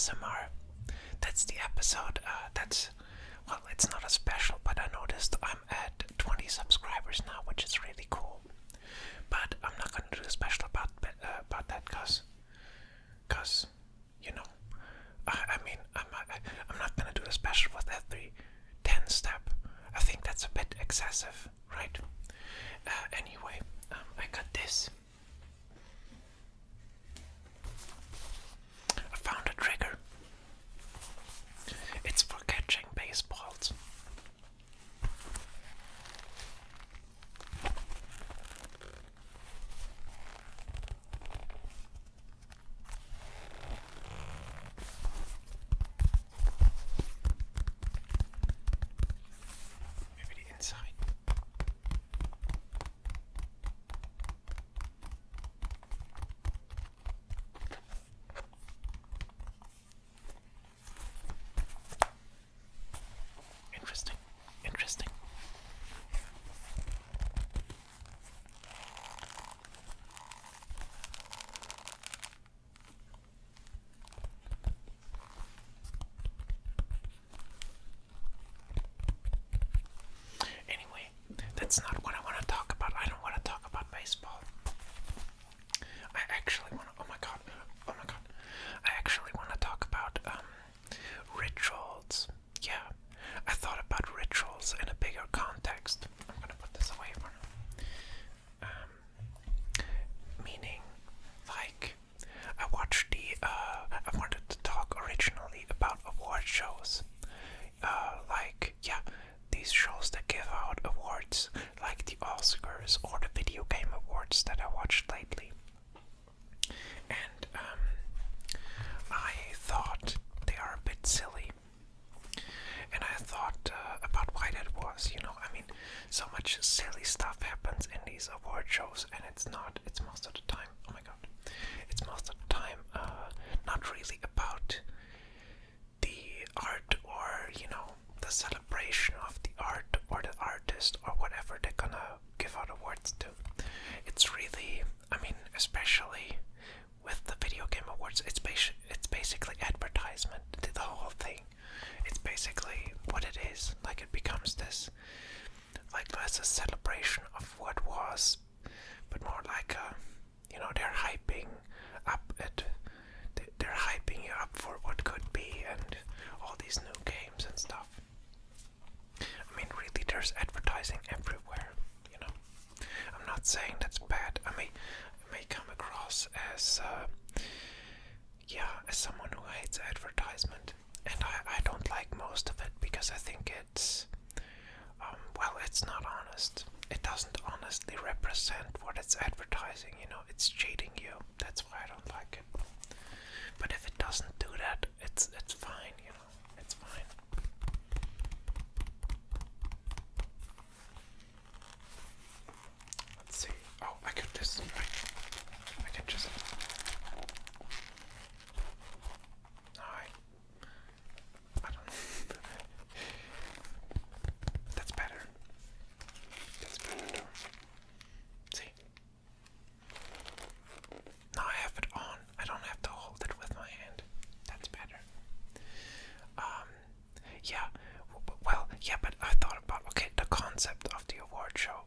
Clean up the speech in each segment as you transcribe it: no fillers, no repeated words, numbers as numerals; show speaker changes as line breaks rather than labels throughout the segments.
ASMR. That's the episode. Well, it's not a special, but I noticed I'm at 20 subscribers now, which is really cool. But I'm not gonna do a special about that, cause you know, I'm not gonna do a special with every 10 step. I think that's a bit excessive, right? Anyway, I got this. I found a trigger. It's for catching baseballs. Maybe the inside. Interesting. Interesting. Anyway, that's not what I want to talk about. I don't want to talk about baseball. I actually want to. Oh my god. Oh my god. I actually want to talk about rituals. Yeah, I thought about rituals in a bigger context. I'm gonna put this away for now. Meaning, like, I watched I wanted to talk originally about award shows. These shows that give out awards, like the Oscars or the video game awards that I watched lately. And I thought they are a bit silly. And I thought about why that was, so much silly stuff happens in these award shows, and it's most of the time, oh my god, it's most of the time not really about the art or, the celebration of the art or the artist or whatever they're gonna give out awards to. It's really, especially with the video game awards, it's basically advertisement, the whole thing. It's basically what it is. Like, it becomes this, like, less a celebration of what was, but more like they're hyping up they're hyping you up for what could be and all these new games and stuff. Really, there's advertising everywhere, I'm not saying that's bad. I may come across as as someone who hates advertisement, and I don't like most of it because I think it's it's not honest. It doesn't honestly represent what it's advertising, it's cheating you. That's why I don't like it. But if it doesn't do that, it's fine, it's fine. Let's see. Oh, I got this right. I can just. I don't know. That's better. That's better though. See? Now I have it on. I don't have to hold it with my hand. That's better. Yeah. But I thought about, the concept of the award show,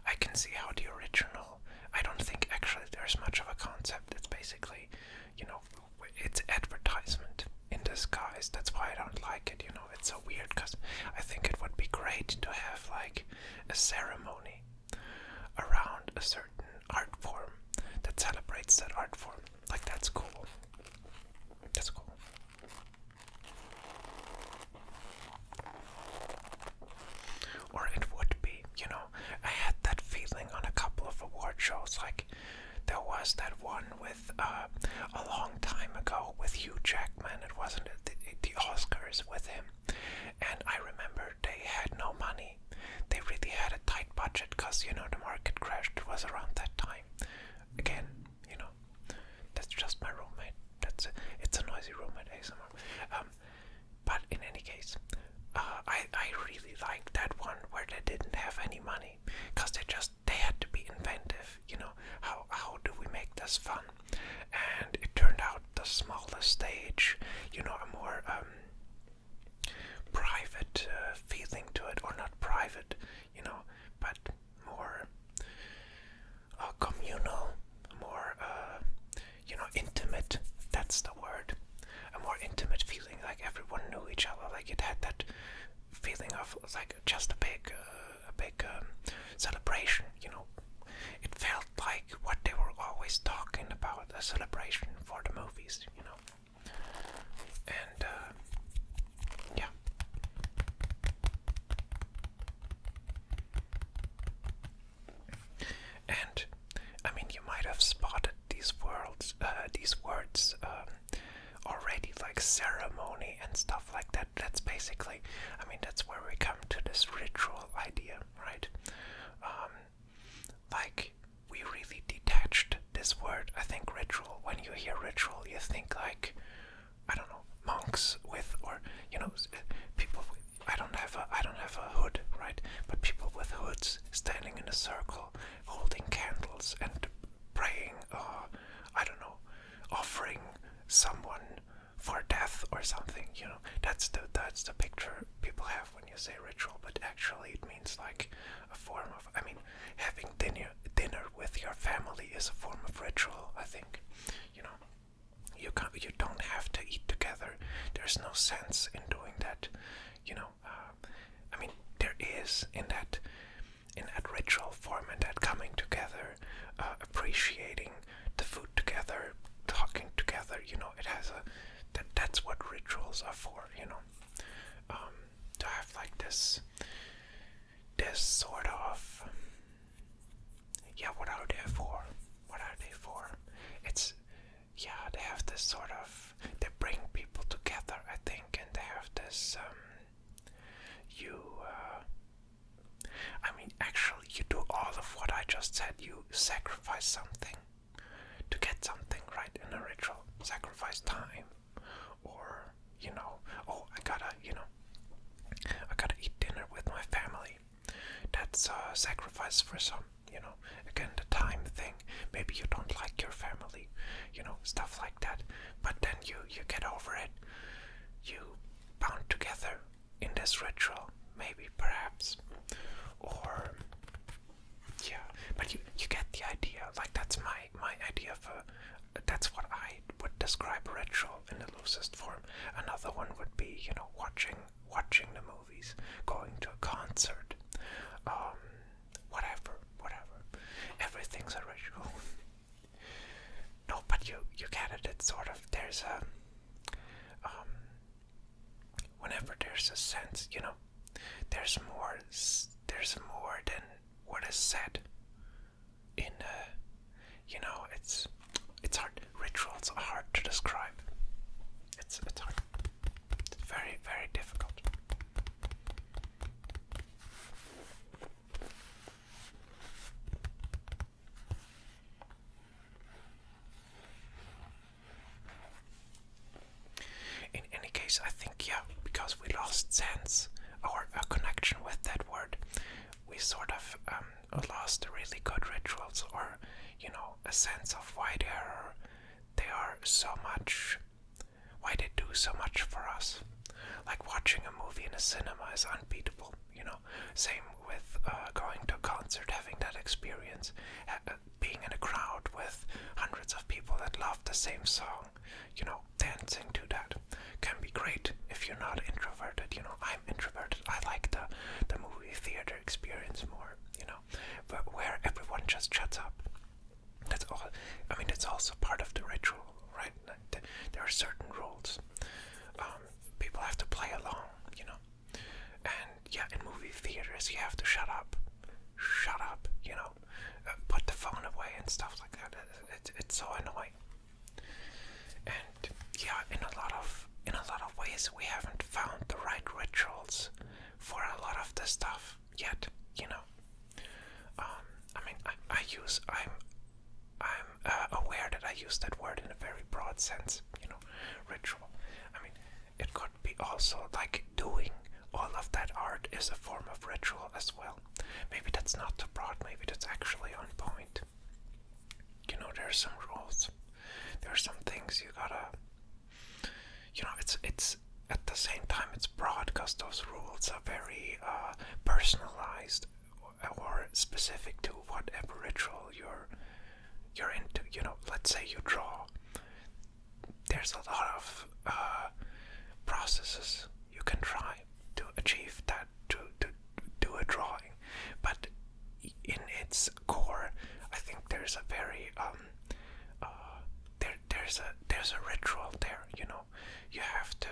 I can see how the original, I don't think actually there's much of a concept. It's basically, it's advertisement in disguise. That's why I don't like it, it's so weird, because I think it would be great to have, like, a ceremony around a certain art form that celebrates that art form. Like, that's cool. That's cool. Or it would be, I had that feeling on a couple of award shows. Like, there was that one with a long time ago with Hugh Jackman. It wasn't the Oscars with him, and I remember they had no money. They really had a tight budget because the market crashed. It was around that time. Again, that's just my roommate. It's a noisy roommate, ASMR. But in any case, I really liked that one where they didn't have any money, because they had to be inventive. How do we make this fun? And it turned out the smallest stage or something. That's the picture people have when you say ritual, but actually it means like a form of, having dinner with your family is a form of ritual, I think. You know, you don't have to eat together. There's no sense in doing that. There is in that ritual form, and that coming together, appreciating the food together, talking together. It has that's what rituals are for. To have like this sort of, what are they for? It's, they have this sort of, they bring people together, I think, and they have this, actually you do all of what I just said. You sacrifice something to get something, right, in a ritual. Sacrifice time, or, I gotta eat dinner with my family. That's a sacrifice for some, again, the time thing. Maybe you don't like your family, stuff like that. But then you get over it. You bound together in this ritual, maybe, perhaps. Or, but you get the idea. Like, that's my idea of that's what I would describe a ritual in the loosest form. Another one would be, watching the movies, going to a concert, whatever. Everything's a ritual. No, but you get it. It's sort of, there's a, whenever there's a sense, there's more than what is said in, it's hard. Rituals are hard to describe. It's hard. It's very, very difficult. In any case, I think, because we lost sense or a connection with that word, we sort of lost the really good rituals, or a sense of why they are so much, why they do so much for us. Like watching a movie in a cinema is unbeatable. Same with going to a concert, having that experience, being in a crowd with hundreds of people that love the same song. Dancing to that can be great if you're not introverted. I'm introverted. I like the movie theater experience more, but where everyone just shuts up. That's all. It's also part of the ritual, right? There are certain rules. People have to play along, and in movie theaters you have to shut up, put the phone away and stuff like that. It's so annoying. And in a lot of ways we haven't found the right rituals for a lot of this stuff yet. I'm aware that I use that word in a very broad sense. Ritual. It could be also like doing all of that art is a form of ritual as well. Maybe that's not too broad. Maybe that's actually on point. There are some rules. There are some things you gotta. It's at the same time it's broad because those rules are very personalized or specific to whatever ritual you're into. Let's say you draw. There's a lot of processes you can try to achieve that, to do a drawing, but in its core, I think there's a very there's a ritual there. You have to,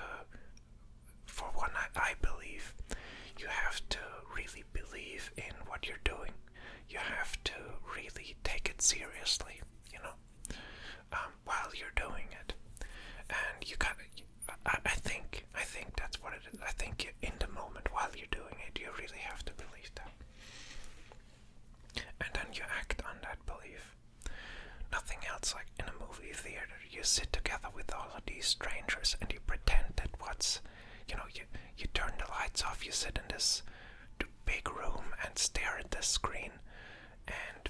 for one, I believe, you have to really believe in what you're doing. You have to really take it seriously, while you're doing it. And you gotta, I think that's what it is. I think in the moment while you're doing it, you really have to believe that. And then you act on that belief. Nothing else. Like in a movie theater, you sit together with all of these strangers and you pretend that you turn the lights off, you sit in this big room and stare at the screen, and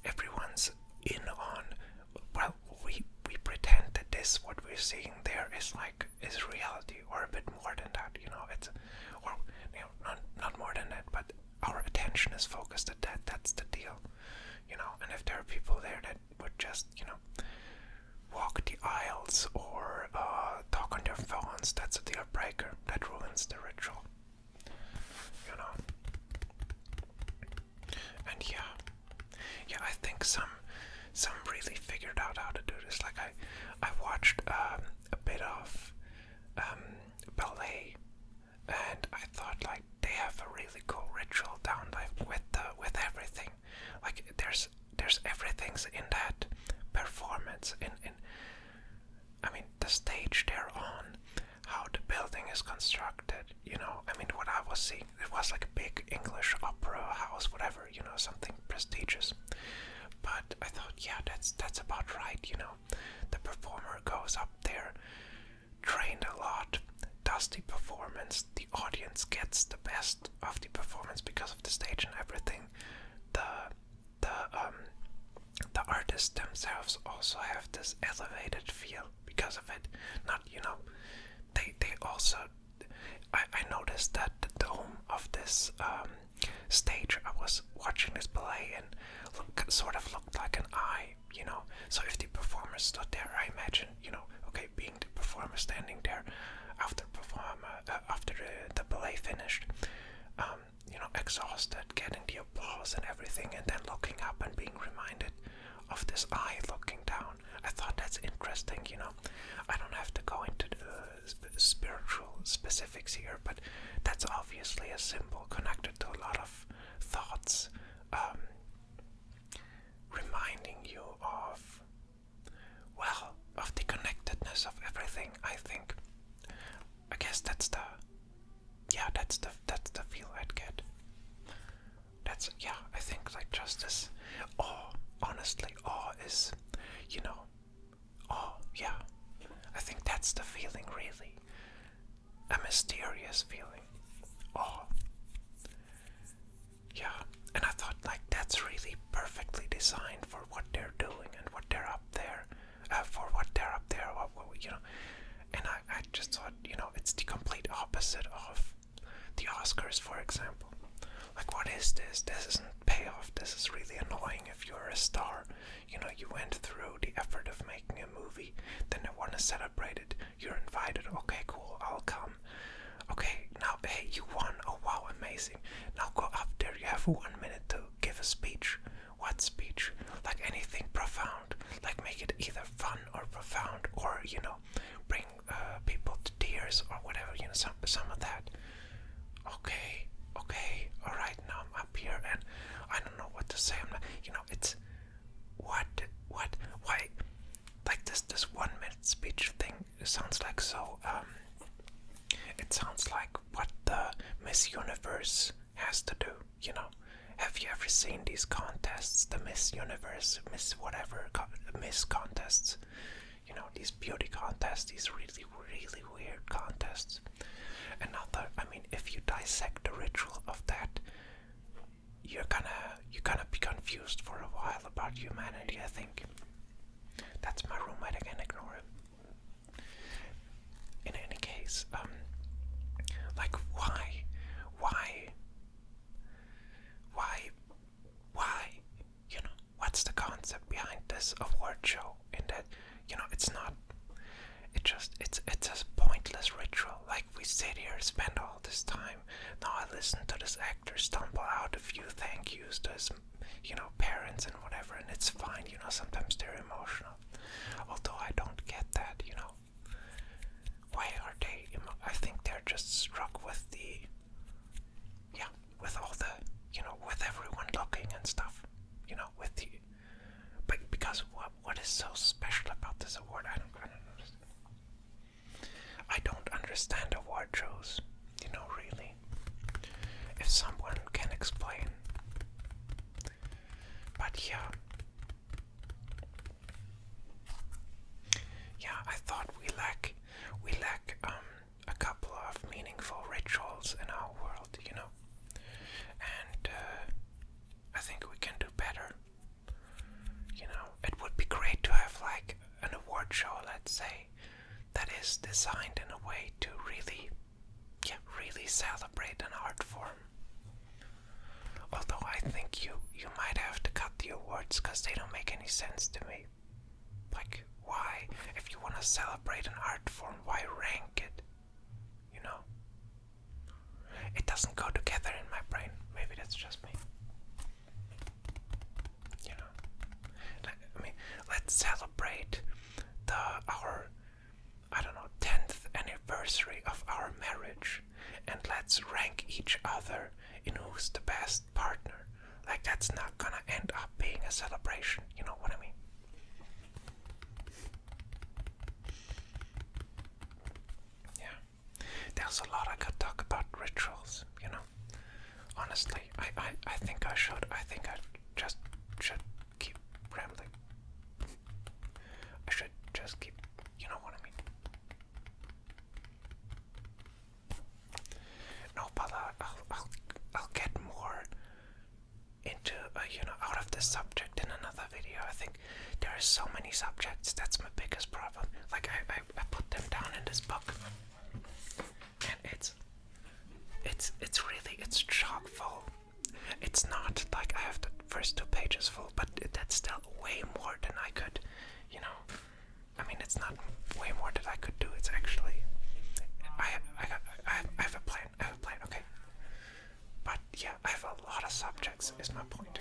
everyone's in on, well, we pretend that this, what we're seeing there is reality, or a bit more than that. It's, or not more than that, but our attention is focused at that. That's the deal. And if there are people there that would just walk the aisles or talk on their phones, that's a deal breaker. That ruins the ritual. And I think some really figured out how to do this. Like I watched a bit of ballet, and I thought like they have a really cool ritual down like with everything. Like there's everything's in that performance in I mean the stage they're on, how the building is constructed. I mean what I was seeing, it was like a big English opera house, whatever, something prestigious. But I thought, yeah, that's about right. The performer goes up there, trained a lot, does the performance, the audience gets the best of the performance because of the stage and everything. The artists themselves also have this elevated feel because of it. Not, they also, I noticed that the dome of this stage, I was watching this ballet and sort of looked like an eye, So if the performer stood there, I imagine, okay, being the performer standing there after the ballet finished, exhausted, getting the applause and everything, and then looking up and being reminded of this eye looking down. I thought that's interesting, I don't have to go into the spiritual specifics here, but that's obviously a symbol connected to a lot of thoughts, reminding you of, well, of the connectedness of everything. I guess that's the feel I'd get. I think like just this awe, honestly, awe is, awe, yeah. I think that's the feeling, really. A mysterious feeling. Awe. Yeah, and I thought like that's really perfectly designed for what they're doing and what they're up there, and I just thought, it's the complete opposite of the Oscars, for example. Like, what is this? This isn't payoff. This is really annoying if you're a star. You went through the effort of making a movie, then they want to celebrate it. You're invited. Okay, cool, I'll come. Okay, now, hey, you won. Oh, wow, amazing. Now go up there. You have 1 minute to give a speech. What speech? Like anything profound. Like make it either fun or profound, or, bring people to tears or whatever, some of that. Okay, alright, now I'm up here and I don't know what to say. I'm not, it's what, why, like this 1 minute speech thing, it sounds like so, it sounds like what the Miss Universe has to do, Have you ever seen these contests, the Miss Universe, Miss whatever, Miss contests, these beauty contests, these really, really weird contests. If you dissect the ritual of that, you're gonna be confused for a while about humanity, I think. That's my roommate, I can ignore him. In any case, like why, what's the concept behind this award show? In that, it's not, it's a pointless ritual. Like, we sit here, spend all this time, now I listen to this actor stumble out a few thank yous to his, parents and whatever, and it's fine, sometimes they're emotional. Although I don't get that, why are they, I think they're just struck with the, with all the, with everyone looking and stuff, with the, but because what is so special about this award? I don't understand. I don't understand award shows, really. If someone can explain. But yeah, I thought we lack a couple of meaningful rituals in our world, and I think we can do better. It would be great to have like an award show, let's say, is designed in a way to really, yeah, really celebrate an art form. Although I think you might have to cut the awards because they don't make any sense to me. Like, why? If you want to celebrate an art form, why rank it? You know? It doesn't go together in my brain. Maybe that's just me. You know? I mean, let's celebrate our, I don't know, 10th anniversary of our marriage, and let's rank each other in who's the best partner. Like, that's not gonna end up being a celebration, you know what I mean? Yeah. There's a lot I could talk about rituals, you know? Honestly, I think I should. I think I just should keep rambling. I should just keep, you know what I mean? No, but I'll get more into, out of this subject in another video. I think there are so many subjects. That's my biggest problem. Like, I put them down in this book, and it's chock full. It's not like I have the first 2 pages full, but that's still way more than I could, you know. I mean, it's not way more than I could do. It's actually, I have a plan. Okay. But yeah, I have a lot of subjects. Is my point.